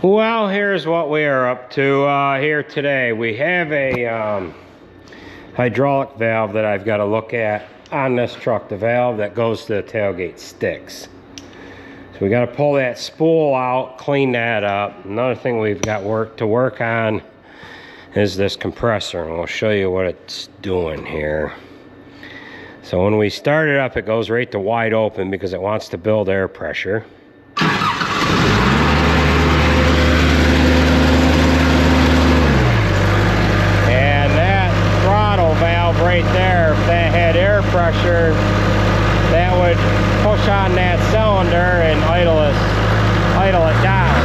Well, here's what we are up to here today. We have a hydraulic valve that I've got to look at on this truck. The valve that goes to the tailgate sticks. So we got to pull that spool out, clean that up. Another thing we've got to work on is this compressor, and we'll show you what it's doing here. So when we start it up, it goes right to wide open because it wants to build air pressure. Right there, if that had air pressure, that would push on that cylinder and idle it down.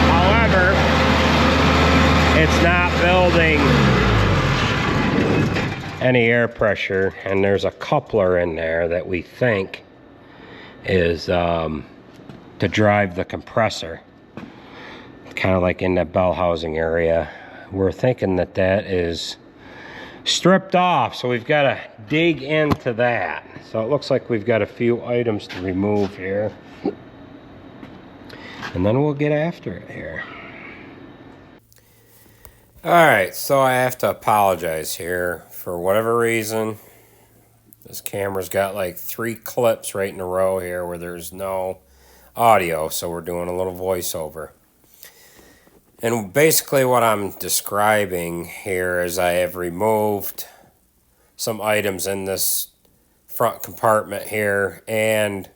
However, it's not building any air pressure, and there's a coupler in there that we think is to drive the compressor. Kind of like in the bell housing area. We're thinking that that is stripped off, so we've got to dig into that. So it looks like we've got a few items to remove here, and then we'll get after it here. Alright, so I have to apologize here. For whatever reason, this camera's got like 3 clips right in a row here where there's no audio, so we're doing a little voiceover. And basically what I'm describing here is I have removed some items in this front compartment here, and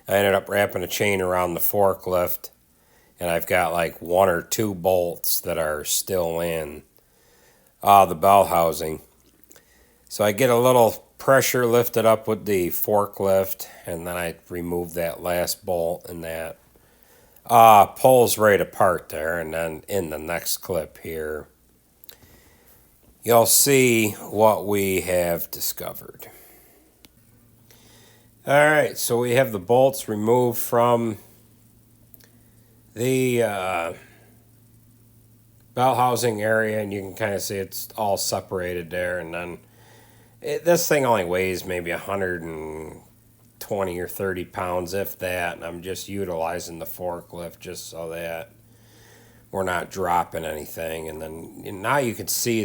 I ended up wrapping a chain around the forklift, and I've got like 1 or 2 bolts that are still in the bell housing. So I get a little pressure lifted up with the forklift, and then I remove that last bolt, and that pulls right apart there. And then in the next clip here, you'll see what we have discovered. Alright, so we have the bolts removed from the bell housing area, and you can kind of see it's all separated there. And then this thing only weighs maybe 120 or 30 pounds, if that, and I'm just utilizing the forklift just so that we're not dropping anything. And then now you can see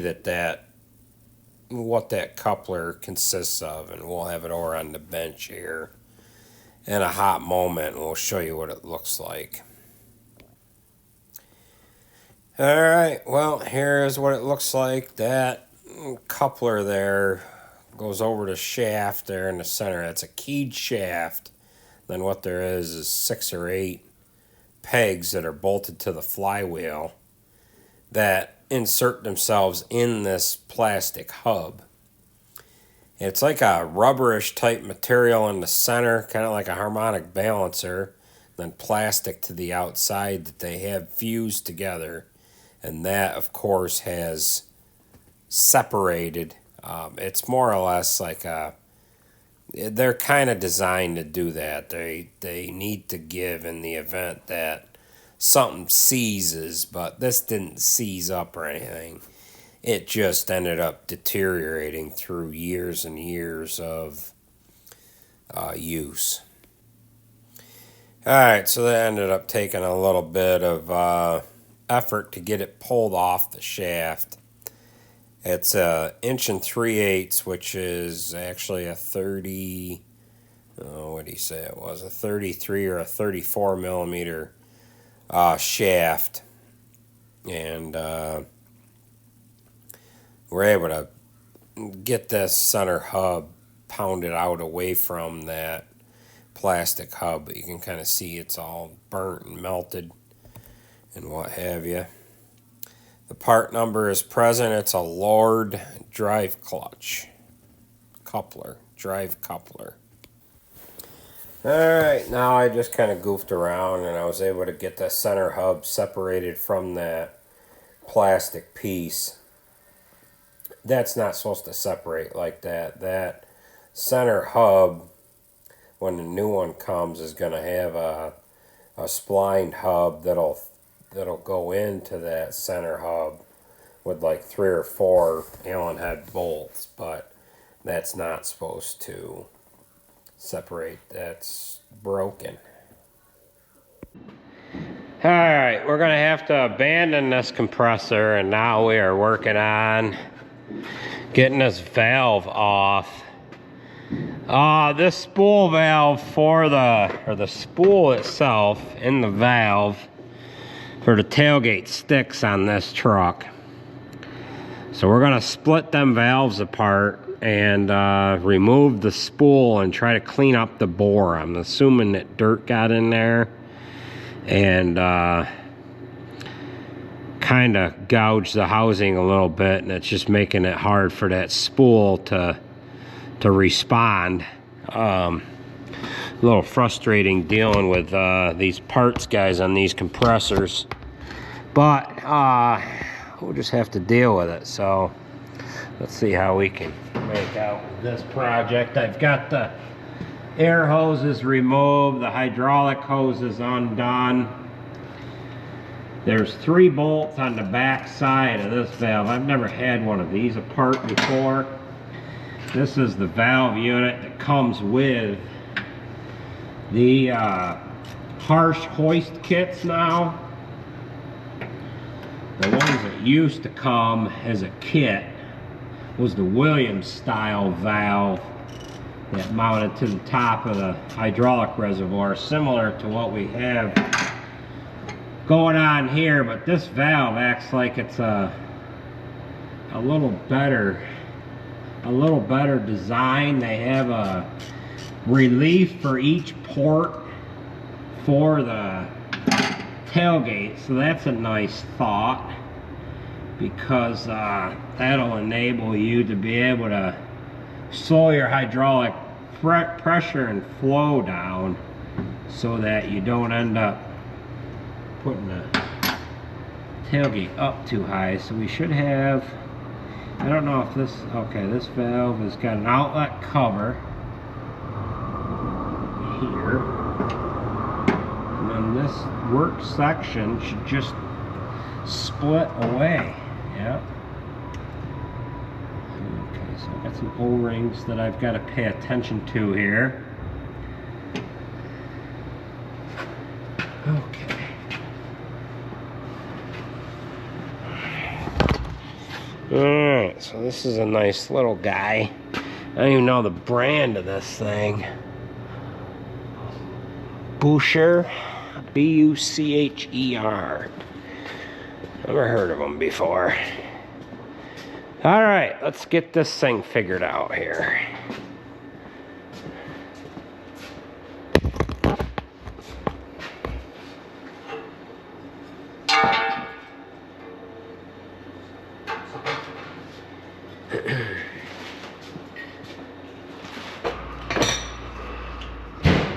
what that coupler consists of, and we'll have it over on the bench here in a hot moment, and we'll show you what it looks like. Alright, well, here's what it looks like. That coupler there goes over the shaft there in the center. That's a keyed shaft. Then what there is 6 or 8 pegs that are bolted to the flywheel that insert themselves in this plastic hub. It's like a rubberish type material in the center, kind of like a harmonic balancer, then plastic to the outside that they have fused together, and that of course has separated. It's more or less like they're kind of designed to do that. They need to give in the event that something seizes, but this didn't seize up or anything. It just ended up deteriorating through years and years of use. Alright, so that ended up taking a little bit of effort to get it pulled off the shaft. It's a 1 3/8, which is actually a 30, what do you say it was, a 33 or a 34 millimeter shaft. And we're able to get this center hub pounded out away from that plastic hub, but you can kind of see it's all burnt and melted and what have you. The part number is present. It's a Lord drive clutch coupler, drive coupler. Alright, now I just kind of goofed around and I was able to get the center hub separated from that plastic piece. That's not supposed to separate like that. That center hub, when the new one comes, is going to have a splined hub that'll go into that center hub with like 3 or 4 Allen head bolts, but that's not supposed to separate. That's broken. Alright, we're gonna have to abandon this compressor, and now we are working on getting this valve off. This spool valve for the spool itself in the valve for the tailgate sticks on this truck. So we're gonna split them valves apart and remove the spool and try to clean up the bore. I'm assuming that dirt got in there and kind of gouged the housing a little bit, and it's just making it hard for that spool to respond. A little frustrating dealing with these parts guys on these compressors, but we'll just have to deal with it. So let's see how we can make out this project. I've got the air hoses removed, the hydraulic hoses undone. There's 3 bolts on the back side of this valve. I've never had one of these apart before. This is the valve unit that comes with the harsh hoist kits now. The ones that used to come as a kit was the Williams style valve that mounted to the top of the hydraulic reservoir, similar to what we have going on here, but this valve acts like it's a little better design. They have a relief for each port for the tailgate, so that's a nice thought, because that'll enable you to be able to slow your hydraulic pressure and flow down so that you don't end up putting the tailgate up too high. So we should have, I don't know if this, okay, this valve has got an outlet cover here, and then this work section should just split away. Yep. Okay, so I've got some O-rings that I've got to pay attention to here. Okay. Alright, so this is a nice little guy. I don't even know the brand of this thing. Bucher, B-U-C-H-E-R. Never heard of them before. Alright, let's get this thing figured out here.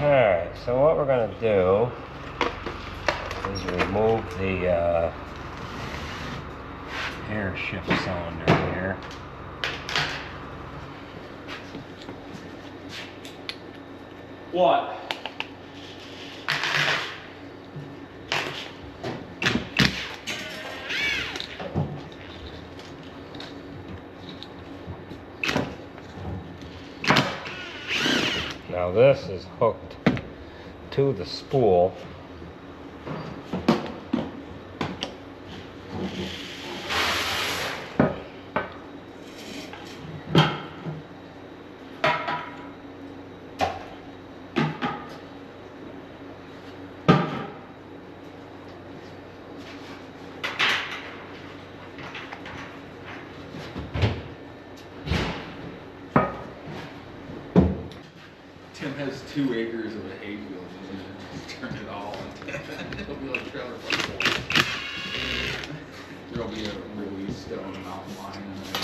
Alright, so what we're going to do is remove the air shift cylinder here. What? Now this is hooked to the spool. Tim has 2 acres of a hayfield. He's gonna turn it all into it'll be like trailer park. There'll be a release stone mountain line in there.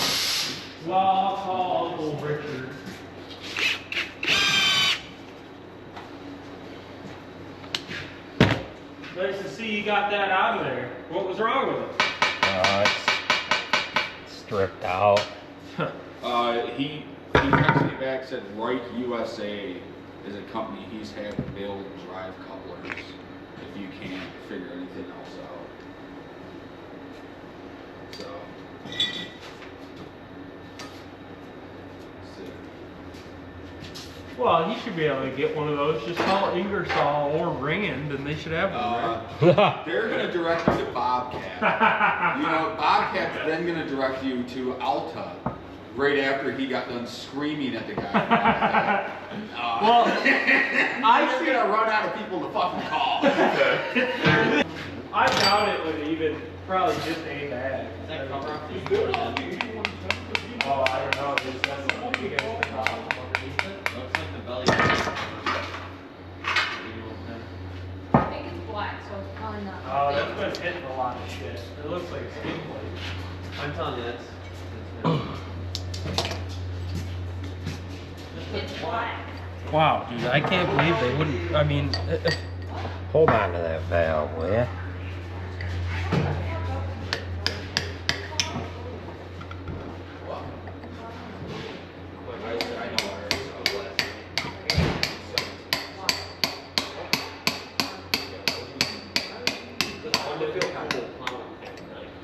Well, I'll call Uncle Richard. Nice to see you got that out of there. What was wrong with it? It's stripped out. He texted me back, said Reich USA is a company he's had build drive couplers if you can't figure anything else out. So, let's see. Well, you should be able to get one of those. Just call Ingersoll or Rand, and they should have one. Right? They're gonna direct you to Bobcat. You know, Bobcat's then gonna direct you to Alta. Right after he got done screaming at the guy. Well, I'm gonna run out of people to fucking call. I doubt it would even probably just aim bag. Is that cover up the Oh, I don't know. It's just something against the top underneath it. Looks like the belly. I think it's black, so it's probably not. Oh, that's been hitting a lot of shit. It looks like a skin plate. I'm telling you, that's It's black. Wow, dude, I can't believe they wouldn't. I mean, Hold on to that valve, will ya?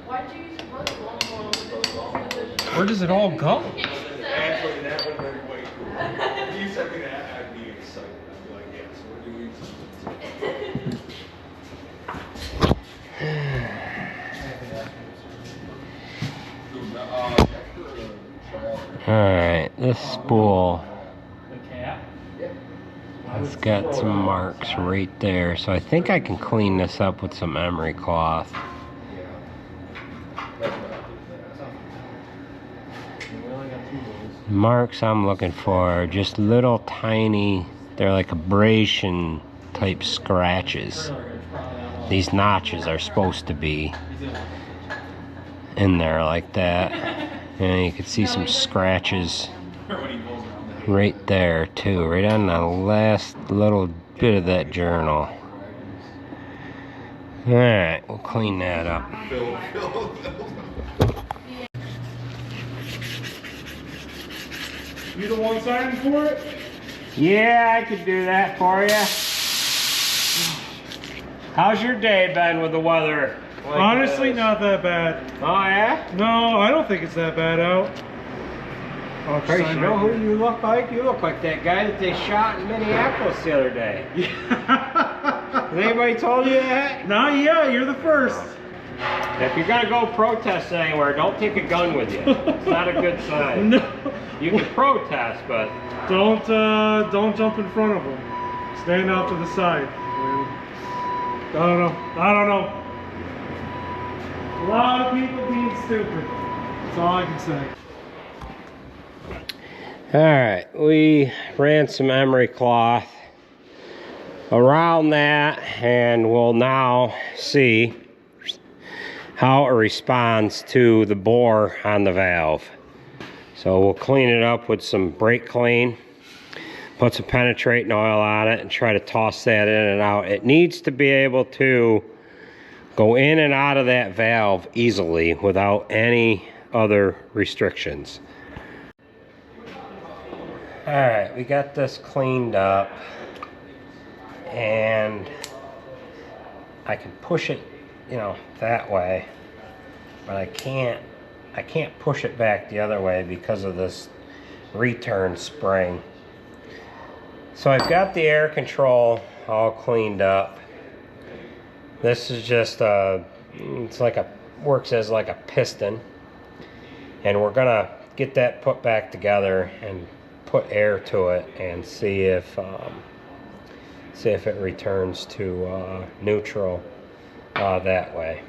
Why'd you use a where does it all go? Actually, that would have been way cool. If you sent me that, I'd be excited. I'd be like, yeah, so we're doing something. Alright, this spool The cap? has got some marks right there, so I think I can clean this up with some emery cloth. Marks I'm looking for are just little tiny, they're like abrasion type scratches. These notches are supposed to be in there like that. And you can see some scratches right there too, right on the last little bit of that journal. Alright, we'll clean that up. You the one signing for it? Yeah, I could do that for you. How's your day been with the weather? Like Honestly, this? not that bad. Oh yeah? No, I don't think it's that bad out. Oh, Chris, you know who you look like? You look like that guy that they shot in Minneapolis the other day. Has anybody told you that? Not yet, you're the first. If you're gonna go protest anywhere, don't take a gun with you. It's not a good sign. No. You can protest, but Don't jump in front of them. Stand out to the side. I don't know. A lot of people being stupid. That's all I can say. Alright, we ran some emery cloth around that, and we'll now see how it responds to the bore on the valve. So we'll clean it up with some brake clean, put some penetrating oil on it, and try to toss that in and out. It needs to be able to go in and out of that valve easily without any other restrictions. Alright, we got this cleaned up, and I can push it, you know, that way, but I can't push it back the other way because of this return spring. So I've got the air control all cleaned up. This is just works as like a piston, and we're gonna get that put back together and put air to it and see if it returns to neutral that way.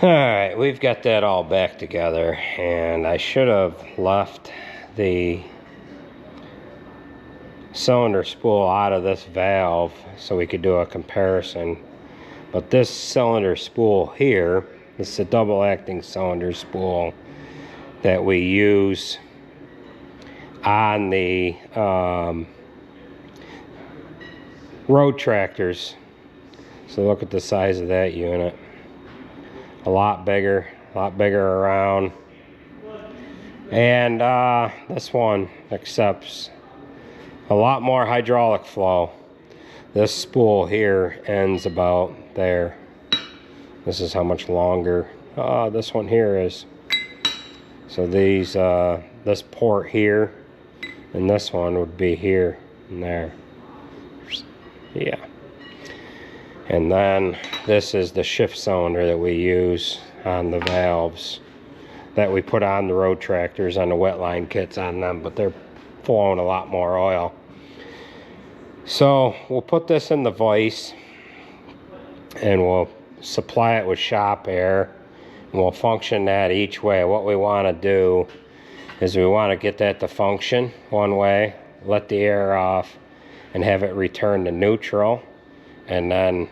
Alright, we've got that all back together, and I should have left the cylinder spool out of this valve so we could do a comparison. But this cylinder spool here, this is a double acting cylinder spool that we use on the road tractors. So look at the size of that unit. A lot bigger around. And this one accepts a lot more hydraulic flow. This spool here ends about there. This is how much longer this one here is. So these, this port here and this one would be here and there. Yeah. And then this is the shift cylinder that we use on the valves that we put on the road tractors, on the wet line kits on them, but they're flowing a lot more oil. So we'll put this in the vise and we'll supply it with shop air, and we'll function that each way. What we want to do is we want to get that to function one way, let the air off, and have it return to neutral, and then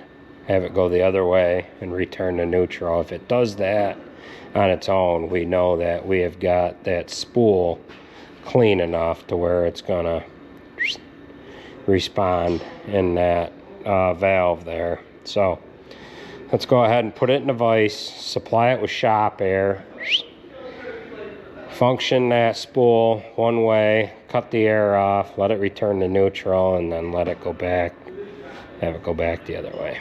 have it go the other way and return to neutral. If it does that on its own, we know that we have got that spool clean enough to where it's gonna respond in that valve there. So let's go ahead and put it in the vise, supply it with shop air, function that spool one way, cut the air off, let it return to neutral, and then let it go back, have it go back the other way.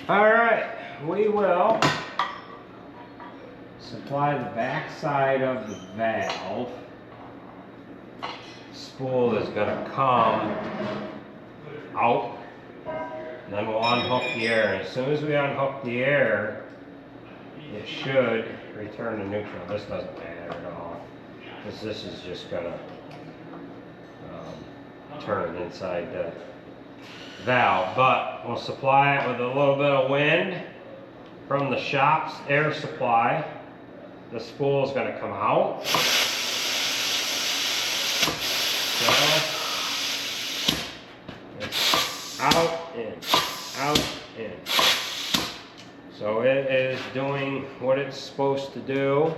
Alright, we will supply the back side of the valve. Spool is going to come out, and then we'll unhook the air. And as soon as we unhook the air, it should return to neutral. This doesn't matter at all, because this is just going to turn inside the valve. But we'll supply it with a little bit of wind from the shop's air supply. The spool is going to come out. So, it's out, in, out, in. So it is doing what it's supposed to do.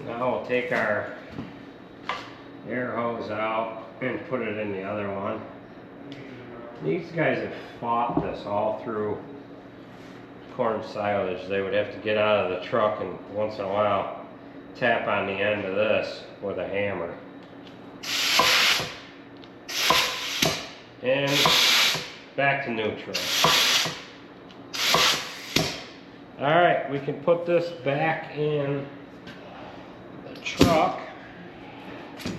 Now we'll take our air hose out and put it in the other one. These guys have fought this all through corn silage. They would have to get out of the truck and once in a while tap on the end of this with a hammer. And back to neutral. Alright, we can put this back in the truck.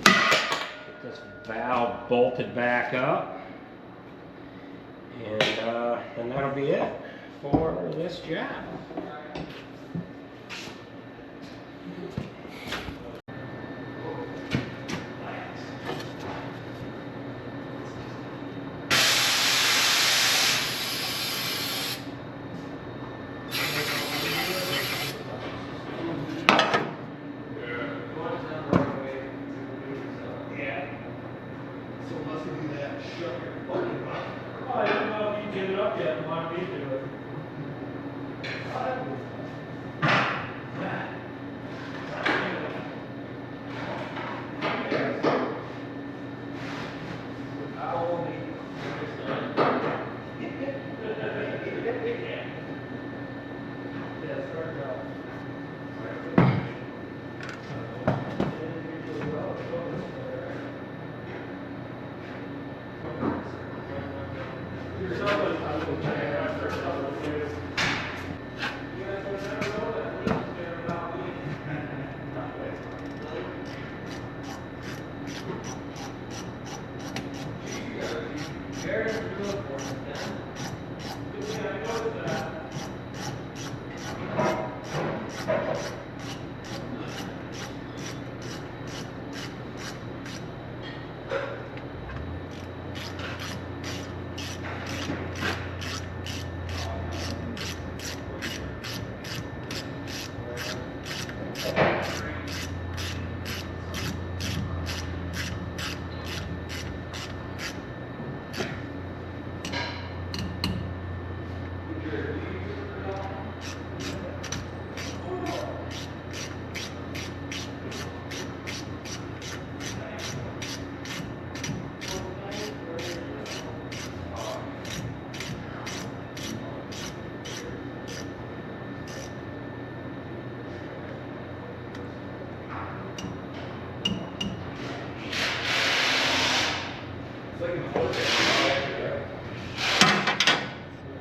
Get this valve bolted back up. And then that'll be it for this job.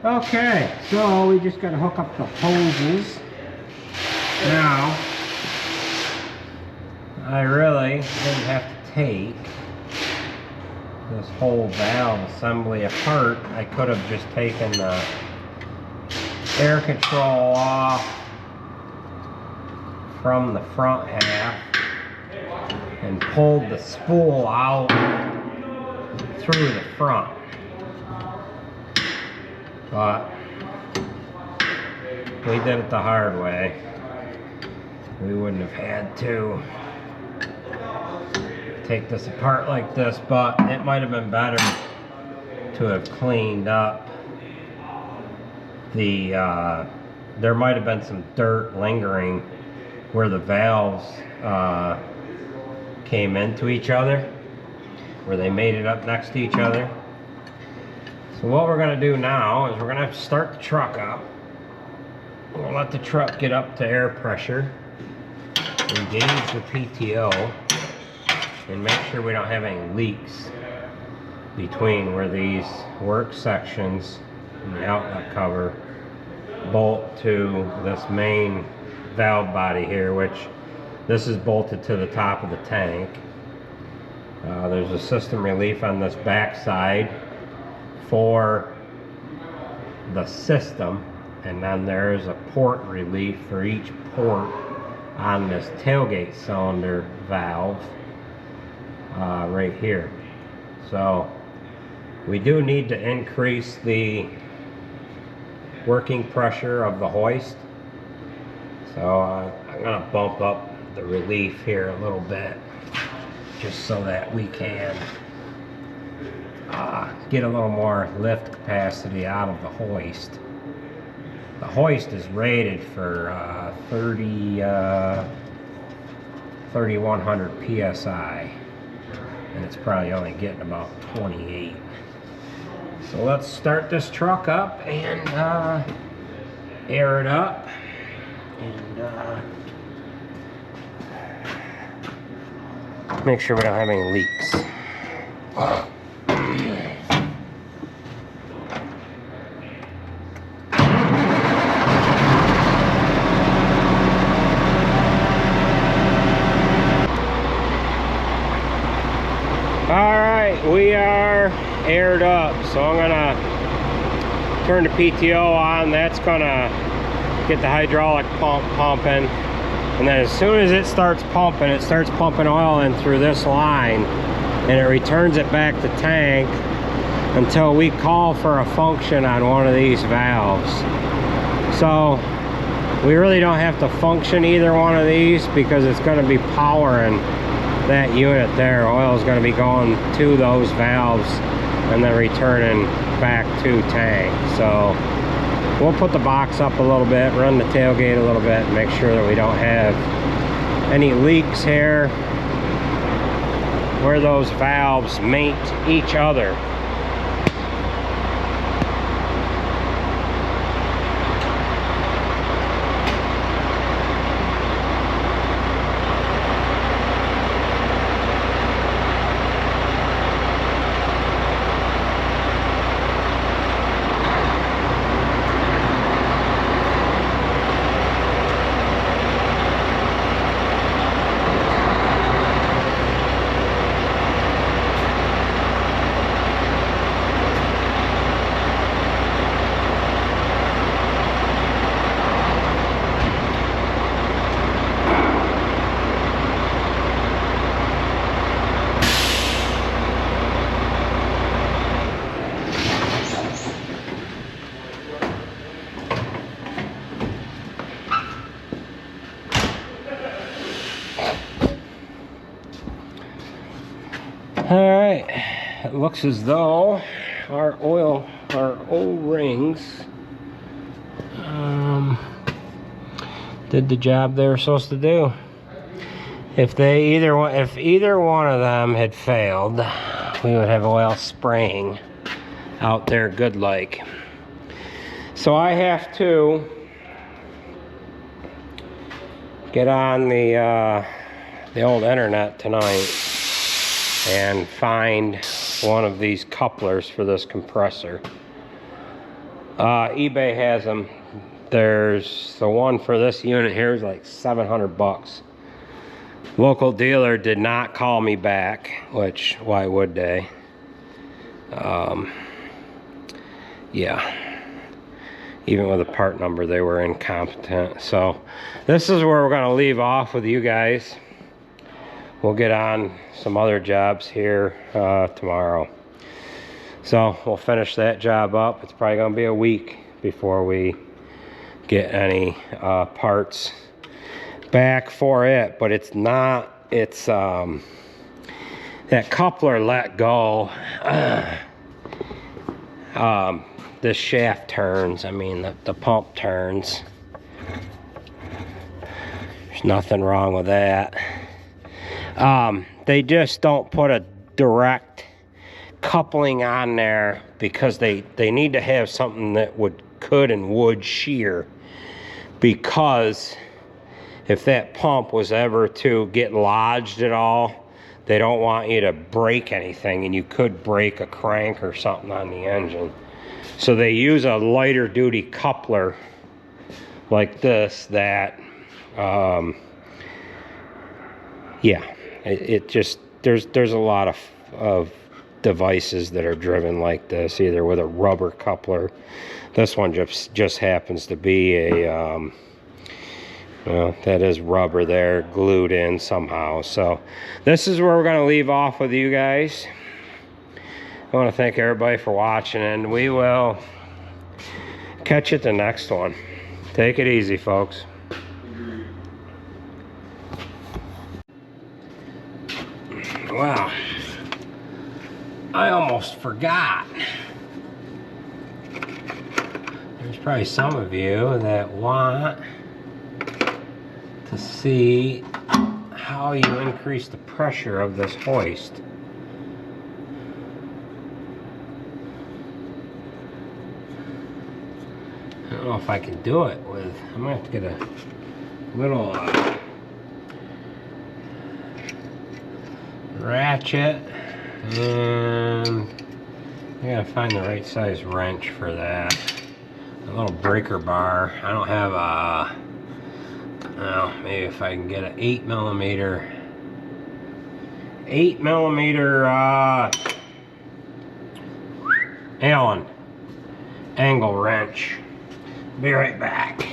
Okay, so we just got to hook up the hoses. Now, I really didn't have to take this whole valve assembly apart. I could have just taken the air control off from the front half and pulled the spool out through the front. But we did it the hard way. We wouldn't have had to take this apart like this, but it might have been better to have cleaned up the, there might have been some dirt lingering where the valves came into each other, where they made it up next to each other. So what we're going to do now is we're going to have to start the truck up. We'll let the truck get up to air pressure, engage the PTO, and make sure we don't have any leaks between where these work sections and the outlet cover bolt to this main valve body here, which this is bolted to the top of the tank. There's a system relief on this back side for the system, and then there's a port relief for each port on this tailgate cylinder valve right here. So we do need to increase the working pressure of the hoist, so I'm going to bump up the relief here a little bit just so that we can get a little more lift capacity out of the hoist. The hoist is rated for 3,100 psi, and it's probably only getting about 28. So let's start this truck up and air it up, and make sure we don't have any leaks. Alright, we are aired up, so I'm gonna turn the PTO on. That's gonna get the hydraulic pump pumping, and then as soon as it starts pumping oil in through this line, and it returns it back to tank until we call for a function on one of these valves. So we really don't have to function either one of these because it's going to be powering that unit there. Oil is going to be going to those valves and then returning back to tank. So we'll put the box up a little bit, run the tailgate a little bit, and make sure that we don't have any leaks here where those valves mate each other. Alright, it looks as though our O-rings did the job they were supposed to do. If either one of them had failed, we would have oil spraying out there good like. So I have to get on the old internet tonight and find one of these couplers for this compressor. eBay has them. There's the one for this unit here is like 700 bucks. Local dealer did not call me back, which why would they? Yeah, even with a part number they were incompetent. So this is where we're gonna leave off with you guys. We'll get on some other jobs here tomorrow. So we'll finish that job up. It's probably gonna be a week before we get any parts back for it, but it's not, it's that coupler let go. This shaft turns, I mean the pump turns. There's nothing wrong with that. They just don't put a direct coupling on there because they need to have something that could and would shear, because if that pump was ever to get lodged at all, they don't want you to break anything, and you could break a crank or something on the engine. So they use a lighter duty coupler like this that yeah, it just there's a lot of devices that are driven like this, either with a rubber coupler. This one just happens to be a well, that is rubber there glued in somehow. So this is where we're going to leave off with you guys. I want to thank everybody for watching, and we will catch you at the next one. Take it easy, folks. Wow, I almost forgot. There's probably some of you that want to see how you increase the pressure of this hoist. I don't know if I can do it with, I'm gonna have to get a little ratchet, and I gotta find the right size wrench for that. A little breaker bar. I don't have a, well, maybe if I can get an 8mm Allen angle wrench. Be right back.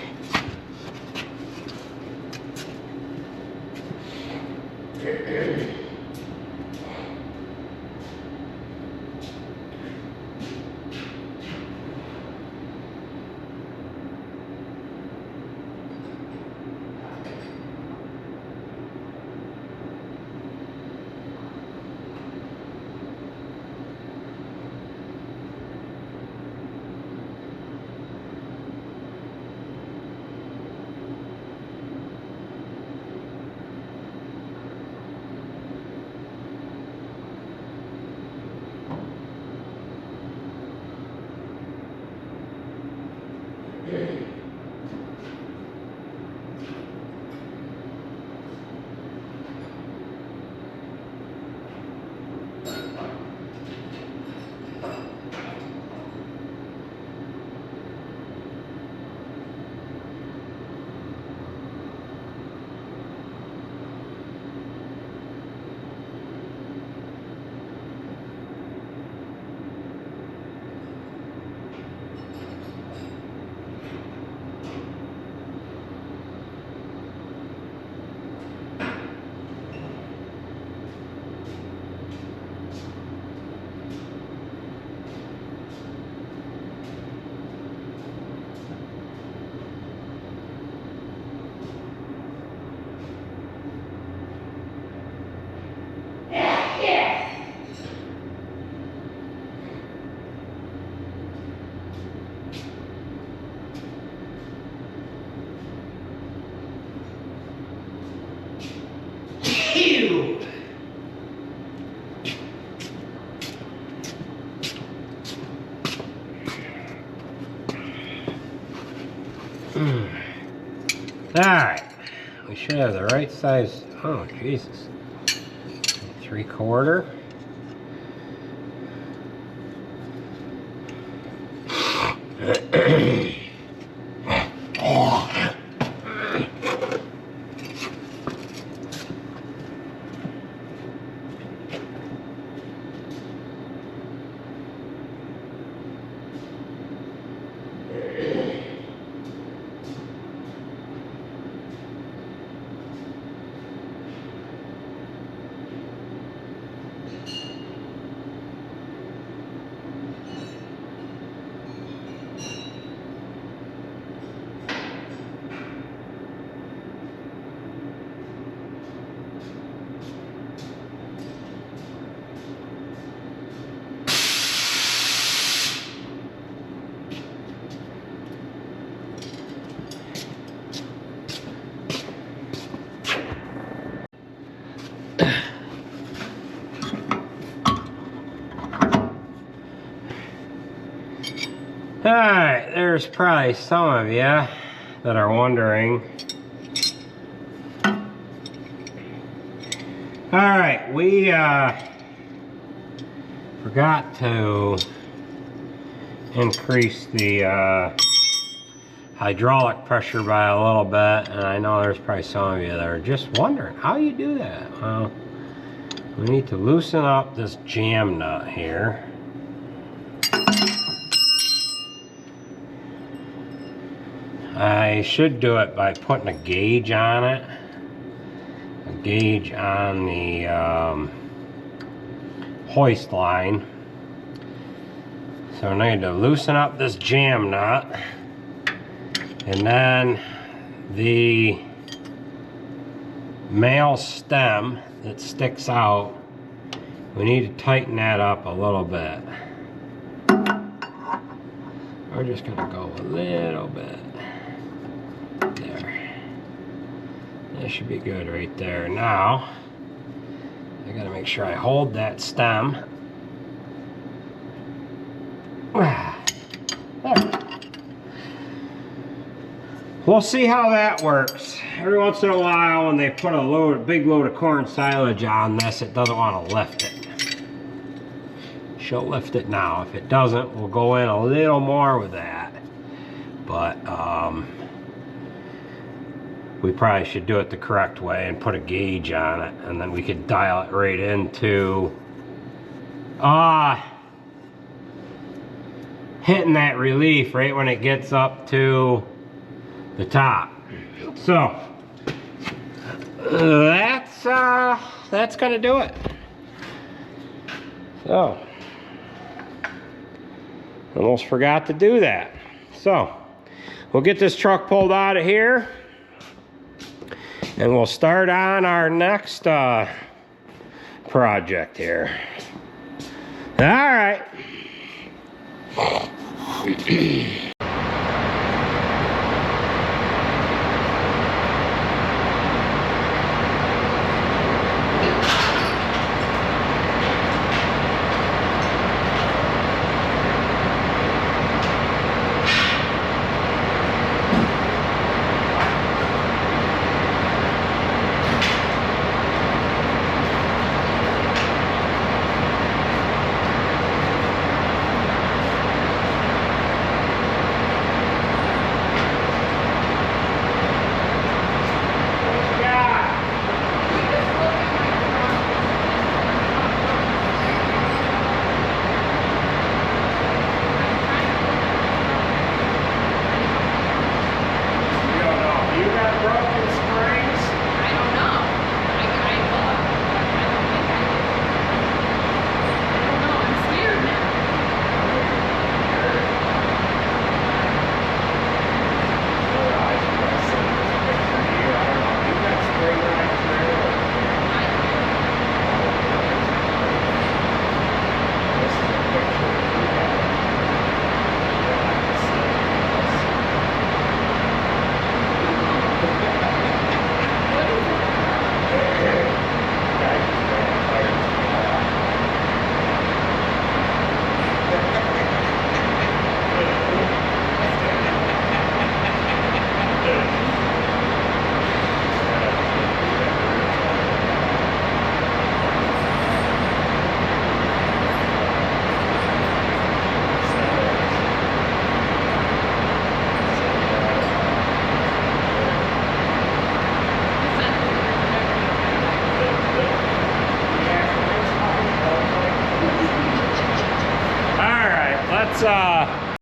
Alright, we should have the right size. Oh, Jesus. 3/4. Alright, there's probably some of you that are wondering. Alright, we forgot to increase the hydraulic pressure by a little bit, and I know there's probably some of you that are just wondering how you do that. Well, we need to loosen up this jam nut here. I should do it by putting a gauge on it. A gauge on the hoist line. So I need to loosen up this jam nut. And then the male stem that sticks out, we need to tighten that up a little bit. We're just gonna go a little bit. There. That should be good right there. Now, I gotta make sure I hold that stem. There. We'll see how that works. Every once in a while when they put a big load of corn silage on this, it doesn't want to lift it. She'll lift it now. If it doesn't, we'll go in a little more with that. But we probably should do it the correct way and put a gauge on it, and then we could dial it right into hitting that relief right when it gets up to the top. So that's gonna do it. So almost forgot to do that. So we'll get this truck pulled out of here and we'll start on our next project here. All right.